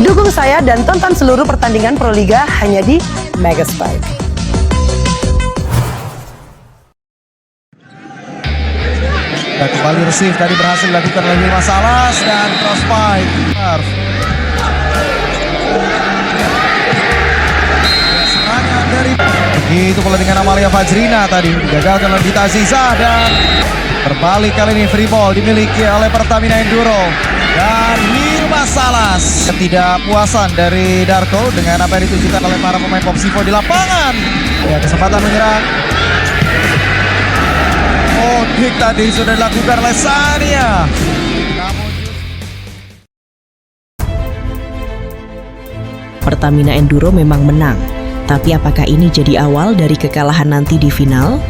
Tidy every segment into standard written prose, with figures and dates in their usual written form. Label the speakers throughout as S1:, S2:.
S1: Dukung saya dan tonton seluruh pertandingan Proliga hanya di Mega Spike.
S2: Dan kembali receive tadi berhasil dilakukan oleh Wilma Salas dan cross fight. Serangan dari begitu pula dengan Amalia Fajrina tadi digagalkan oleh Dita Aziza dan berbalik kali ini free ball dimiliki oleh Pertamina Enduro dan Wilma Salas. Ketidakpuasan dari Darko dengan apa yang ditunjukkan oleh para pemain Popsivo di lapangan. Ya, kesempatan menyerang. Oh, kick tadi sudah dilakukan oleh Sania.
S3: Pertamina Enduro memang menang, tapi apakah ini jadi awal dari kekalahan nanti di final?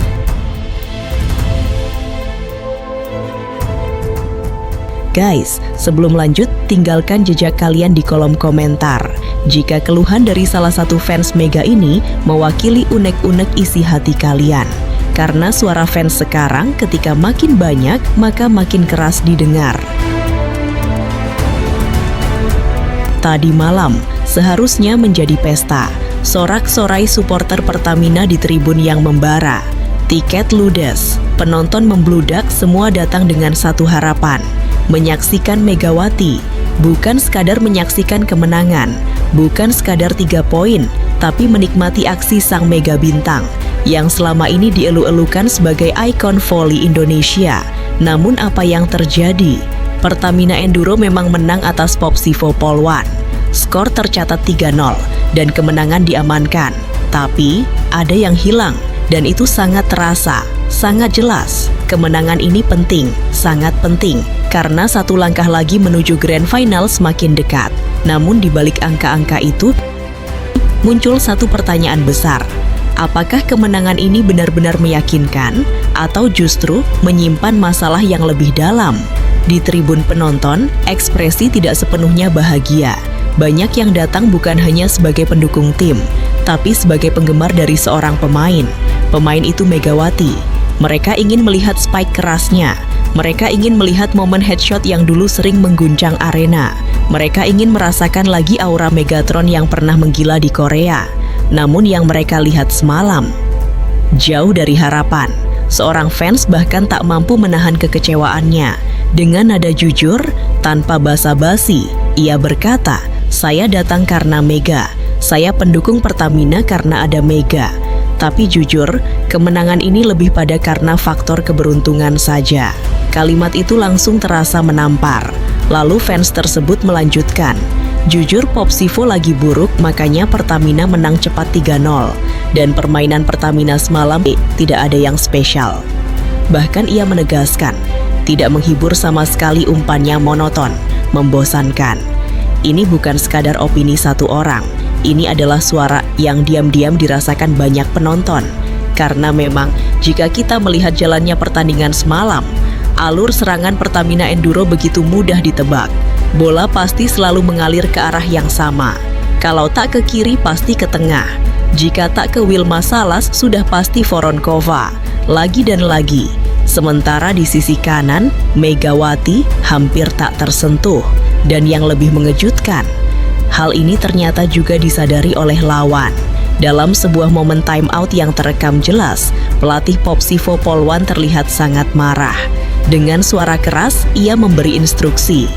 S3: Guys, sebelum lanjut, tinggalkan jejak kalian di kolom komentar. Jika keluhan dari salah satu fans Mega ini mewakili unek-unek isi hati kalian. Karena suara fans sekarang ketika makin banyak, maka makin keras didengar. Tadi malam, seharusnya menjadi pesta. Sorak-sorai supporter Pertamina di tribun yang membara. Tiket ludes, penonton membludak, semua datang dengan satu harapan. Menyaksikan Megawati, bukan sekadar menyaksikan kemenangan, bukan sekadar 3 poin, tapi menikmati aksi sang mega bintang yang selama ini dielu-elukan sebagai ikon voli Indonesia. Namun apa yang terjadi? Pertamina Enduro memang menang atas Popsivo Polwan. Skor tercatat 3-0 dan kemenangan diamankan. Tapi ada yang hilang dan itu sangat terasa, sangat jelas. Kemenangan ini penting, sangat penting, karena satu langkah lagi menuju Grand Final semakin dekat. Namun di balik angka-angka itu, muncul satu pertanyaan besar. Apakah kemenangan ini benar-benar meyakinkan atau justru menyimpan masalah yang lebih dalam? Di tribun penonton, ekspresi tidak sepenuhnya bahagia. Banyak yang datang bukan hanya sebagai pendukung tim, tapi sebagai penggemar dari seorang pemain. Pemain itu Megawati. Mereka ingin melihat spike kerasnya. Mereka ingin melihat momen headshot yang dulu sering mengguncang arena. Mereka ingin merasakan lagi aura Megatron yang pernah menggila di Korea. Namun yang mereka lihat semalam, jauh dari harapan. Seorang fans bahkan tak mampu menahan kekecewaannya. Dengan nada jujur, tanpa basa-basi, ia berkata, "Saya datang karena Mega. Saya pendukung Pertamina karena ada Mega." Tapi jujur, kemenangan ini lebih pada karena faktor keberuntungan saja. Kalimat itu langsung terasa menampar. Lalu fans tersebut melanjutkan, "Jujur Popsivo lagi buruk, makanya Pertamina menang cepat 3-0. Dan permainan Pertamina semalam tidak ada yang spesial." Bahkan ia menegaskan, tidak menghibur sama sekali, umpannya monoton, membosankan. Ini bukan sekadar opini satu orang. Ini adalah suara yang diam-diam dirasakan banyak penonton. Karena memang jika kita melihat jalannya pertandingan semalam, alur serangan Pertamina Enduro begitu mudah ditebak. Bola pasti selalu mengalir ke arah yang sama. Kalau tak ke kiri pasti ke tengah. Jika tak ke Wilma Salas sudah pasti Voronkova. Lagi dan lagi. Sementara di sisi kanan, Megawati hampir tak tersentuh. Dan yang lebih mengejutkan, hal ini ternyata juga disadari oleh lawan. Dalam sebuah momen time out yang terekam jelas, pelatih Popsivo Polwan terlihat sangat marah. Dengan suara keras, ia memberi instruksi.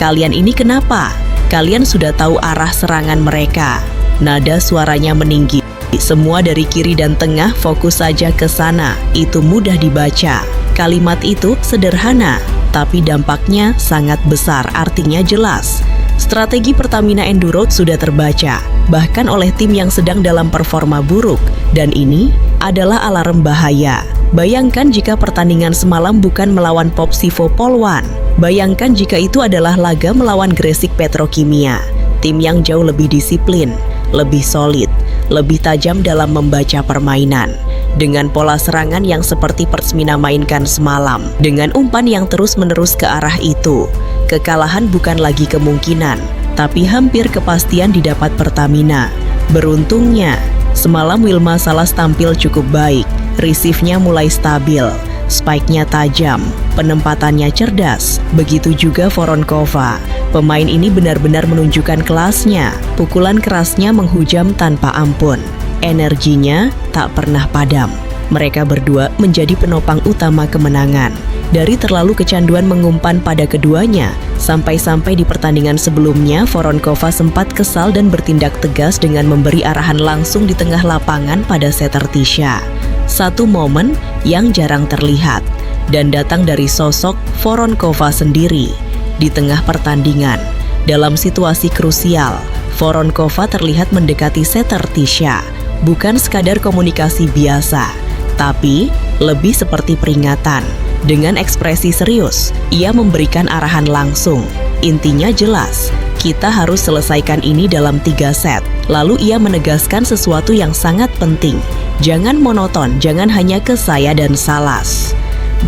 S3: "Kalian ini kenapa? Kalian sudah tahu arah serangan mereka." Nada suaranya meninggi. Semua dari kiri dan tengah fokus saja ke sana. Itu mudah dibaca. Kalimat itu sederhana, tapi dampaknya sangat besar, artinya jelas. Strategi Pertamina Enduro sudah terbaca, bahkan oleh tim yang sedang dalam performa buruk. Dan ini adalah alarm bahaya. Bayangkan jika pertandingan semalam bukan melawan Popsivo Polwan. Bayangkan jika itu adalah laga melawan Gresik Petrokimia. Tim yang jauh lebih disiplin, lebih solid, lebih tajam dalam membaca permainan. Dengan pola serangan yang seperti Persmina mainkan semalam, dengan umpan yang terus-menerus ke arah itu, kekalahan bukan lagi kemungkinan, tapi hampir kepastian didapat Pertamina. Beruntungnya, semalam Wilma Salas tampil cukup baik, receive-nya mulai stabil. Spike-nya tajam, penempatannya cerdas, begitu juga Voronkova. Pemain ini benar-benar menunjukkan kelasnya. Pukulan kerasnya menghujam tanpa ampun. Energinya tak pernah padam. Mereka berdua menjadi penopang utama kemenangan. Dari terlalu kecanduan mengumpan pada keduanya, sampai-sampai di pertandingan sebelumnya Voronkova sempat kesal dan bertindak tegas dengan memberi arahan langsung di tengah lapangan pada setter Tisha. Satu momen yang jarang terlihat dan datang dari sosok Voronkova sendiri. Di tengah pertandingan, dalam situasi krusial, Voronkova terlihat mendekati setter Tisha. Bukan sekadar komunikasi biasa, tapi lebih seperti peringatan. Dengan ekspresi serius, ia memberikan arahan langsung. Intinya jelas, kita harus selesaikan ini dalam 3 set. Lalu ia menegaskan sesuatu yang sangat penting. Jangan monoton, jangan hanya ke saya dan Salas.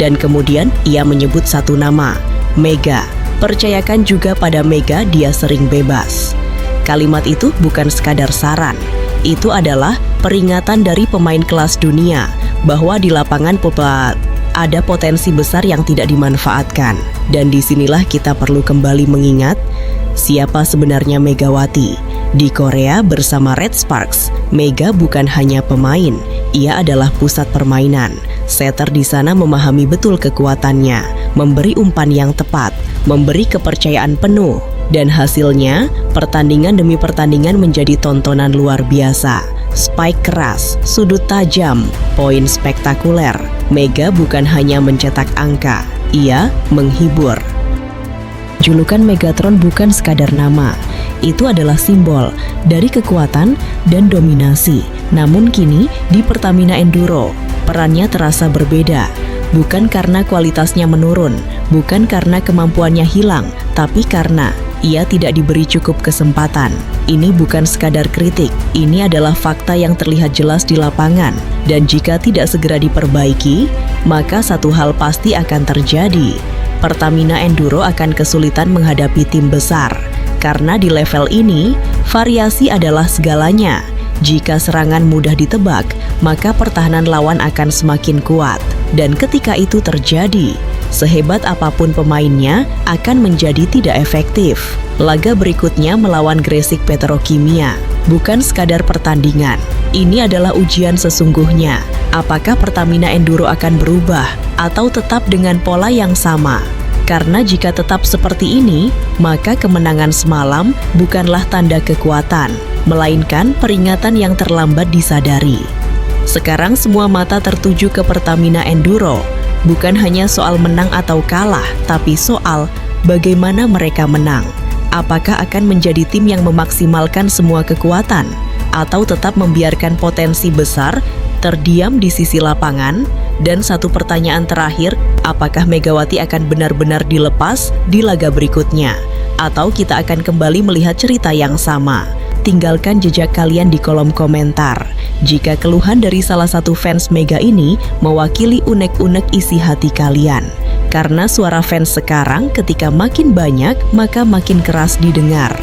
S3: Dan kemudian ia menyebut satu nama, Mega. Percayakan juga pada Mega, dia sering bebas. Kalimat itu bukan sekadar saran. Itu adalah peringatan dari pemain kelas dunia bahwa di lapangan ada potensi besar yang tidak dimanfaatkan. Dan disinilah kita perlu kembali mengingat siapa sebenarnya Megawati. Di Korea bersama Red Sparks, Mega bukan hanya pemain, ia adalah pusat permainan. Setter di sana memahami betul kekuatannya, memberi umpan yang tepat, memberi kepercayaan penuh. Dan hasilnya, pertandingan demi pertandingan menjadi tontonan luar biasa. Spike keras, sudut tajam, poin spektakuler. Mega bukan hanya mencetak angka, ia menghibur. Julukan Megatron bukan sekadar nama, itu adalah simbol dari kekuatan dan dominasi. Namun kini di Pertamina Enduro, perannya terasa berbeda. Bukan karena kualitasnya menurun, bukan karena kemampuannya hilang, tapi karena ia tidak diberi cukup kesempatan. Ini bukan sekadar kritik, ini adalah fakta yang terlihat jelas di lapangan. Dan jika tidak segera diperbaiki, maka satu hal pasti akan terjadi. Pertamina Enduro akan kesulitan menghadapi tim besar. Karena di level ini, variasi adalah segalanya. Jika serangan mudah ditebak, maka pertahanan lawan akan semakin kuat. Dan ketika itu terjadi, sehebat apapun pemainnya akan menjadi tidak efektif. Laga berikutnya melawan Gresik Petrokimia. Bukan sekadar pertandingan, ini adalah ujian sesungguhnya. Apakah Pertamina Enduro akan berubah atau tetap dengan pola yang sama? Karena jika tetap seperti ini, maka kemenangan semalam bukanlah tanda kekuatan, melainkan peringatan yang terlambat disadari. Sekarang semua mata tertuju ke Pertamina Enduro. Bukan hanya soal menang atau kalah, tapi soal bagaimana mereka menang. Apakah akan menjadi tim yang memaksimalkan semua kekuatan, atau tetap membiarkan potensi besar terdiam di sisi lapangan? Dan satu pertanyaan terakhir, apakah Megawati akan benar-benar dilepas di laga berikutnya? Atau kita akan kembali melihat cerita yang sama? Tinggalkan jejak kalian di kolom komentar. Jika keluhan dari salah satu fans Mega ini mewakili unek-unek isi hati kalian. Karena suara fans sekarang ketika makin banyak, maka makin keras didengar.